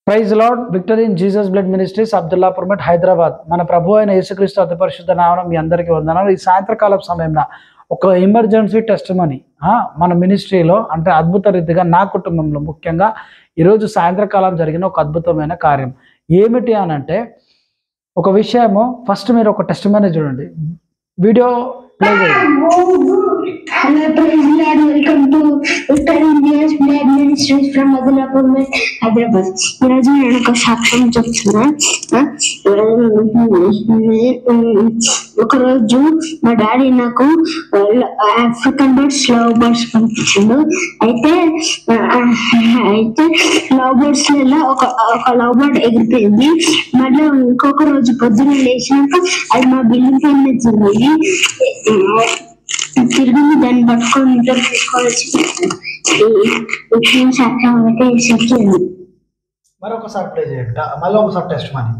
Praise Lord. Victory in Jesus blood ministries, Abdullapur Met, Hyderabad. మన ప్రభు అయిన యేసుక్రీస్తు అతి పరిశుద్ధ నామమున మీ అందరికీ వందనాలు. ఈ సాయంత్రకాల సమయంలో ఒక ఎమర్జెన్సీ టెస్టిమనీ మన మినిస్ట్రీలో, అంటే అద్భుత రీతిగా నా కుటుంబంలో ముఖ్యంగా ఈరోజు సాయంత్రకాలం జరిగిన ఒక అద్భుతమైన కార్యం ఏమిటి అని అంటే, ఒక విషయము. ఫస్ట్ మీరు ఒక టెస్టిమనీ చూడండి, వీడియో ప్లే చేయండి. Hello, praise Lord. Welcome to Victory India's Blood Ministries from Adilapur, Hyderabad. ఈరోజు నేను ఒక సాక్ష్యం చెప్తున్నా. ఒకరోజు మా డాడీ నాకు ఆఫ్రికన్ బర్డ్స్, లవ్ బర్డ్స్ పంపించిండు. అయితే లవ్ బర్డ్స్ లలో ఒక లవ్ బర్డ్ ఎగిరిపోయింది. మళ్ళీ ఇంకొక రోజు పొద్దున్న లేచినాక అది మా బిల్డింగ్ పైన తిరిగి దాన్ని పట్టుకొని ఇంట్లో తీసుకోవాల్సి మరొకసారి ప్లే చేయండి, మళ్ళీ ఒకసారి testimony.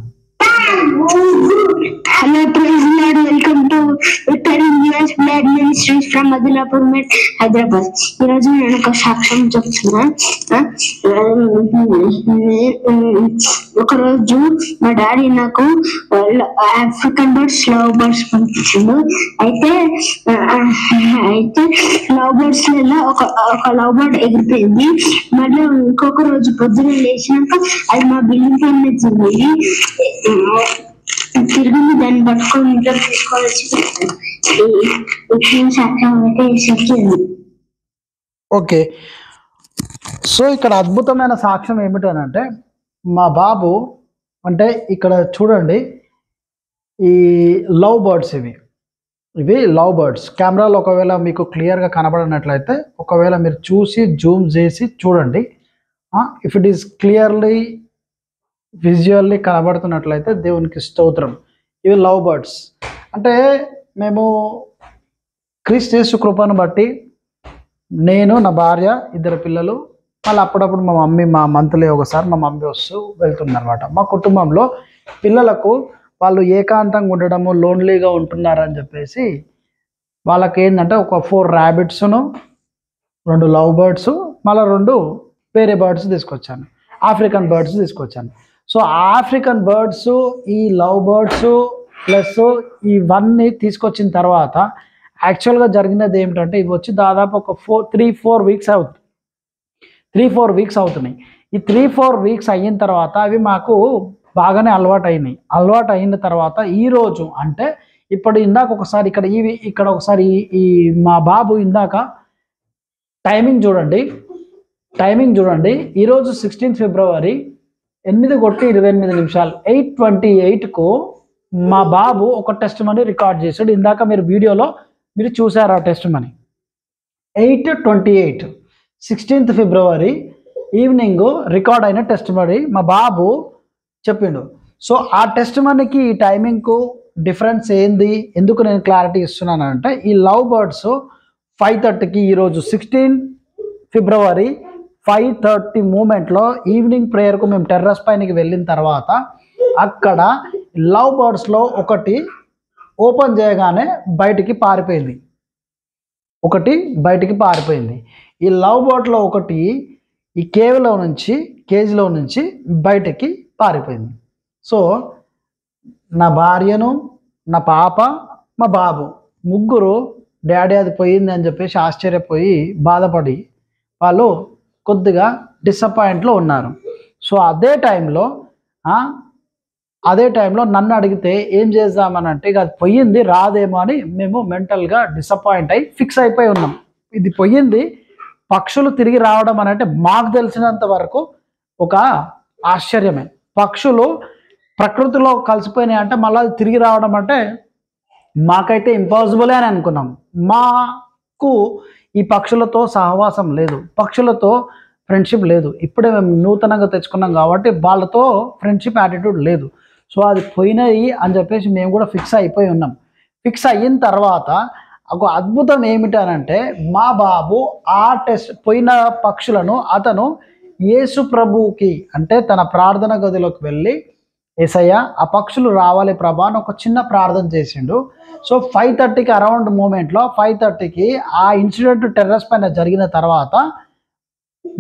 Hello, praise Lord. Welcome to Victory India's Blood Ministries from Adilapur, Hyderabad. ఈరోజు నేను ఒక సాక్ష్యం చెప్తున్నా. ఒకరోజు మా డాడీ నాకు ఆఫ్రికన్ బర్డ్స్, లవ్ బర్డ్స్ పంపించిండు. అయితే లవ్ బర్డ్స్ లలో ఒక లవ్ బర్డ్ ఎగిరిపోయింది. మళ్ళీ ఇంకొక రోజు పొద్దున్న లేచినాక అది మా బిల్డింగ్ పైన తిరిగి దాన్ని పట్టుకొని ఇంట్లో తీసుకోవాల్సి ఓకే, సో ఇక్కడ అద్భుతమైన సాక్ష్యం ఏమిటనంటే, మా బాబు, అంటే ఇక్కడ చూడండి, ఈ లవ్ బర్డ్స్ ఇవి లవ్ బర్డ్స్. కెమెరాలో ఒకవేళ మీకు క్లియర్గా కనబడినట్లయితే, ఒకవేళ మీరు చూసి జూమ్ చేసి చూడండి. If it is clearly visually కనబడుతున్నట్లయితే దేవునికి స్తోత్రం. ఇవి లవ్ బర్డ్స్. అంటే మేము క్రీస్తు యేసు కృపను బట్టి, నేను, నా భార్య, ఇద్దరు పిల్లలు, మళ్ళీ అప్పుడప్పుడు మా మంత్లీ ఒకసారి మా మమ్మీ వస్తూ వెళ్తుందన్నమాట. మా కుటుంబంలో పిల్లలకు వాళ్ళు ఏకాంతంగా ఉండడము, లోన్లీగా ఉంటున్నారని చెప్పేసి వాళ్ళకి ఏంటంటే ఒక 4 ర్యాబిట్స్ను, 2 లవ్ బర్డ్స్, మళ్ళీ 2 వేరే బర్డ్స్ తీసుకొచ్చాను, ఆఫ్రికన్ బర్డ్స్ తీసుకొచ్చాను. సో ఆఫ్రికన్ బర్డ్స్, ఈ లవ్ బర్డ్స్ ప్లస్ ఇవన్నీ తీసుకొచ్చిన తర్వాత యాక్చువల్గా జరిగినది ఏమిటంటే, ఇవి వచ్చి దాదాపు ఒక 3-4 వీక్స్ అవుతుంది. 3-4 వీక్స్ అవుతున్నాయి. ఈ 3-4 వీక్స్ అయిన తర్వాత అవి మాకు బాగానే అలవాటు అయిన తర్వాత ఈరోజు, అంటే ఇప్పుడు ఇందాక ఒకసారి ఇక్కడ ఒకసారి ఈ మా బాబు ఇందాక టైమింగ్ చూడండి. ఈరోజు 16 ఫిబ్రవరి 8:28 8:28కు మా బాబు ఒక టెస్టిమనీ రికార్డ్ చేశాడు. ఇందాక మీరు వీడియోలో మీరు చూసారు ఆ టెస్టిమనీ. 8:28 16th ఫిబ్రవరి ఈవినింగ్ రికార్డ్ అయిన టెస్టిమనీ మా బాబు చెప్పిండు. సో ఆ టెస్టిమనీకి ఈ టైమింగ్కు డిఫరెన్స్ ఏంది, ఎందుకు నేను క్లారిటీ ఇస్తున్నానంటే, ఈ లవ్ బర్డ్స్ 5:30కి ఈరోజు 16 ఫిబ్రవరి 5:30 మూమెంట్లో ఈవినింగ్ ప్రేయర్కు మేము టెర్రస్ పైనకి వెళ్ళిన తర్వాత అక్కడ లవ్ బర్డ్స్లో ఒకటి ఓపెన్ చేయగానే బయటికి పారిపోయింది. ఈ లవ్ బర్డ్లో ఒకటి ఈ కేజీలో నుంచి బయటికి పారిపోయింది. సో నా భార్యను, నా పాప, మా బాబు ముగ్గురు డాడీ అది పోయింది అని చెప్పేసి ఆశ్చర్యపోయి బాధపడి వాళ్ళు కొద్దిగా డిసప్పాయింట్లో ఉన్నారు. సో అదే టైంలో నన్ను అడిగితే ఏం చేద్దామని అంటే, ఇక అది పోయింది రాదేమో అని మేము మెంటల్గా డిసప్పాయింట్ అయ్యి ఫిక్స్ అయిపోయి ఉన్నాం. ఇది పోయింది, పక్షులు తిరిగి రావడం అని అంటే మాకు తెలిసినంత వరకు ఒక ఆశ్చర్యమే. పక్షులు ప్రకృతిలో కలిసిపోయినాయి అంటే మళ్ళీ అది తిరిగి రావడం అంటే మాకైతే ఇంపాసిబులే అని అనుకున్నాం. మాకు ఈ పక్షులతో సహవాసం లేదు, పక్షులతో ఫ్రెండ్షిప్ లేదు. ఇప్పుడే మేము నూతనంగా తెచ్చుకున్నాం కాబట్టి వాళ్ళతో ఫ్రెండ్షిప్ యాటిట్యూడ్ లేదు. సో అది పోయినాయి అని చెప్పేసి మేము కూడా ఫిక్స్ అయిపోయి ఉన్నాం. ఫిక్స్ అయిన తర్వాత ఒక అద్భుతం ఏమిటి అని అంటే, మా బాబు పోయిన పక్షులను అతను యేసు ప్రభువుకి, అంటే తన ప్రార్థన గదిలోకి వెళ్ళి, యేసయ్య ఆ పక్షులు రావాలి ప్రభా అని ఒక చిన్న ప్రార్థన చేసిండు. సో 5:30కి అరౌండ్ మూమెంట్లో 5:30కి ఆ ఇన్సిడెంట్ టెర్రస్ పైన జరిగిన తర్వాత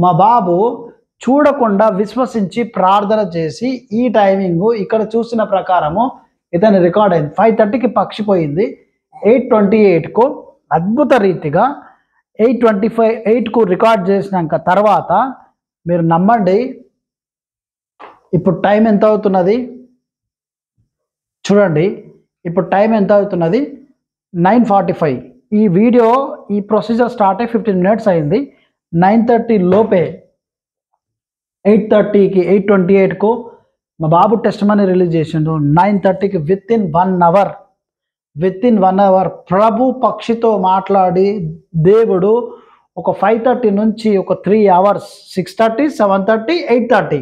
మా బాబు చూడకుండా విశ్వసించి ప్రార్థన చేసి ఈ టైమింగ్ ఇక్కడ చూసిన ప్రకారము ఇతని రికార్డ్ అయింది. 5:30కి పక్షి పోయింది. 8:28కు అద్భుత రీతిగా 8:25 రికార్డ్ చేసినాక తర్వాత మీరు నమ్మండి, ఇప్పుడు టైం ఎంత అవుతున్నది చూడండి. ఇప్పుడు టైం ఎంత అవుతున్నది 9:45. ఈ వీడియో ఈ ప్రొసీజర్ స్టార్ట్ అయ్యి 15 minutes అయింది. 9:30 లోపే 8:30కి 8:28కు మా బాబు టెస్ట్ మనీ రిలీజ్ చేసిండు. 9:30కి విత్ ఇన్ 1 అవర్ ప్రభు పక్షితో మాట్లాడి దేవుడు ఒక 5:30 నుంచి ఒక 3 hours 6:30 7:30 8:30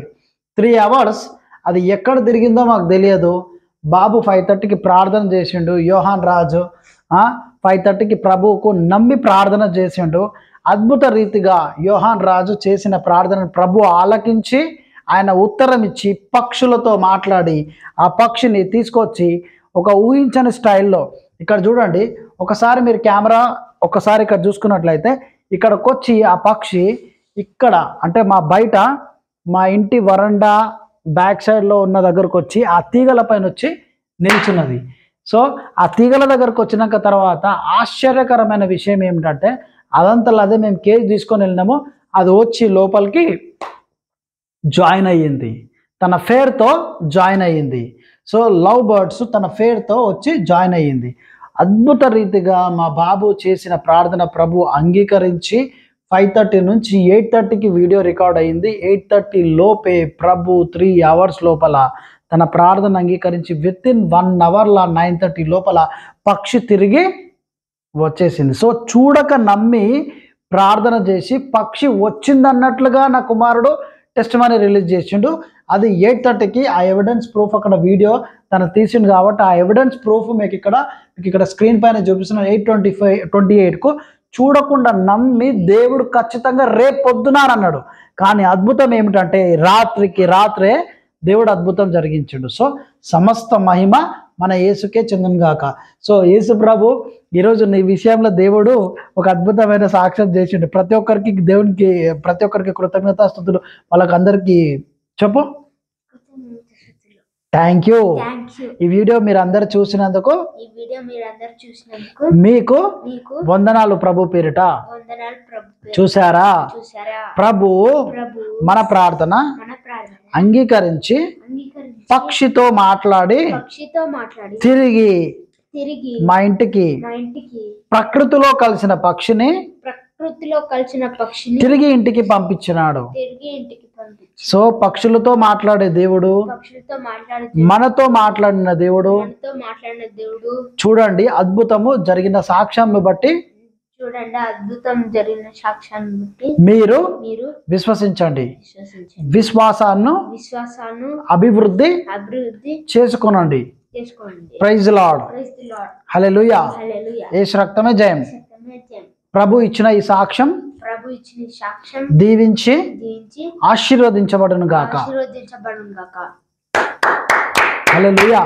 3 hours అది ఎక్కడ తిరిగిందో మాకు తెలియదు. బాబు 5:30కి ప్రార్థన చేసిండు. యోహాన్ రాజు 5:30కి ప్రభువుకు నమ్మి ప్రార్థన చేసిండు. అద్భుత రీతిగా యోహాన్ రాజు చేసిన ప్రార్థన ప్రభు ఆలకించి ఆయన ఉత్తరం ఇచ్చి పక్షులతో మాట్లాడి ఆ పక్షిని తీసుకొచ్చి ఒక ఊహించని స్టైల్లో ఇక్కడ చూడండి. ఒకసారి మీరు కెమెరా ఒకసారి ఇక్కడ చూసుకున్నట్లయితే ఇక్కడికి వచ్చి ఆ పక్షి ఇక్కడ అంటే బయట మా ఇంటి వరండా బ్యాక్ సైడ్లో ఉన్న దగ్గరకు వచ్చి ఆ తీగల పైన వచ్చి నిల్చున్నది. సో ఆ తీగల దగ్గరకు వచ్చినాక తర్వాత ఆశ్చర్యకరమైన విషయం ఏమిటంటే అదంతలో అదే మేము కేజ్ తీసుకొని వెళ్ళినాము. అది వచ్చి లోపలికి జాయిన్ అయ్యింది, తన ఫేర్తో జాయిన్ అయ్యింది. సో లవ్ బర్డ్స్ తన ఫేర్తో వచ్చి జాయిన్ అయ్యింది. అద్భుత రీతిగా మా బాబు చేసిన ప్రార్థన ప్రభు అంగీకరించి 5:30 నుంచి 8:30కి వీడియో రికార్డ్ అయ్యింది. 8:30 లోపే ప్రభు 3 hours లోపల తన ప్రార్థన అంగీకరించి విత్ ఇన్ 1 అవర్లా 9:30 లోపల పక్షి తిరిగి వచ్చేసింది. సో చూడక నమ్మి ప్రార్థన చేసి పక్షి వచ్చిందన్నట్లుగా నా కుమారుడు టెస్ట్ మనీ రిలీజ్ చేసిండు. అది 8:30కి ఆ ఎవిడెన్స్ ప్రూఫ్ అక్కడ వీడియో తను తీసిండు కాబట్టి ఆ ఎవిడెన్స్ ప్రూఫ్ మీకు ఇక్కడ స్క్రీన్ పైన చూపిస్తున్న 8:28కు చూడకుండా నమ్మి దేవుడు ఖచ్చితంగా రేపు పొద్దున అన్నాడు. కానీ అద్భుతం ఏమిటంటే రాత్రికి రాత్రే దేవుడు అద్భుతం జరిగించాడు. సో సమస్త మహిమ మన యేసుకే చెందును గాక. సో యేసు ప్రభు ఈరోజు నీ విషయంలో దేవుడు ఒక అద్భుతమైన సాక్ష్యం చేసిండు. ప్రతి ఒక్కరికి కృతజ్ఞతాస్తుతులు వాళ్ళకందరికీ చెప్పు. Thank you. ఈ వీడియో మీరు అందరు చూసినందుకు మీకు వందనాలు ప్రభు పేరిట. చూసారా, ప్రభు మన ప్రార్థన అంగీకరించి పక్షితో మాట్లాడి తిరిగి మా ఇంటికి ప్రకృతిలో కలిసిన పక్షిని తిరిగి ఇంటికి పంపించినాడు. సో పక్షులతో మాట్లాడే దేవుడు మనతో మాట్లాడిన దేవుడు. చూడండి అద్భుతము జరిగిన సాక్ష్యాన్ని బట్టి మీరు విశ్వసించండి. విశ్వాసాన్ని అభివృద్ధి చేసుకోనండి. Praise lord. హల్లెలూయా. యేసు రక్తమే జయం. ప్రభు ఇచ్చిన ఈ సాక్ష్యం దీవించి ఆశీర్వదించబడును గాక. హల్లెలూయా.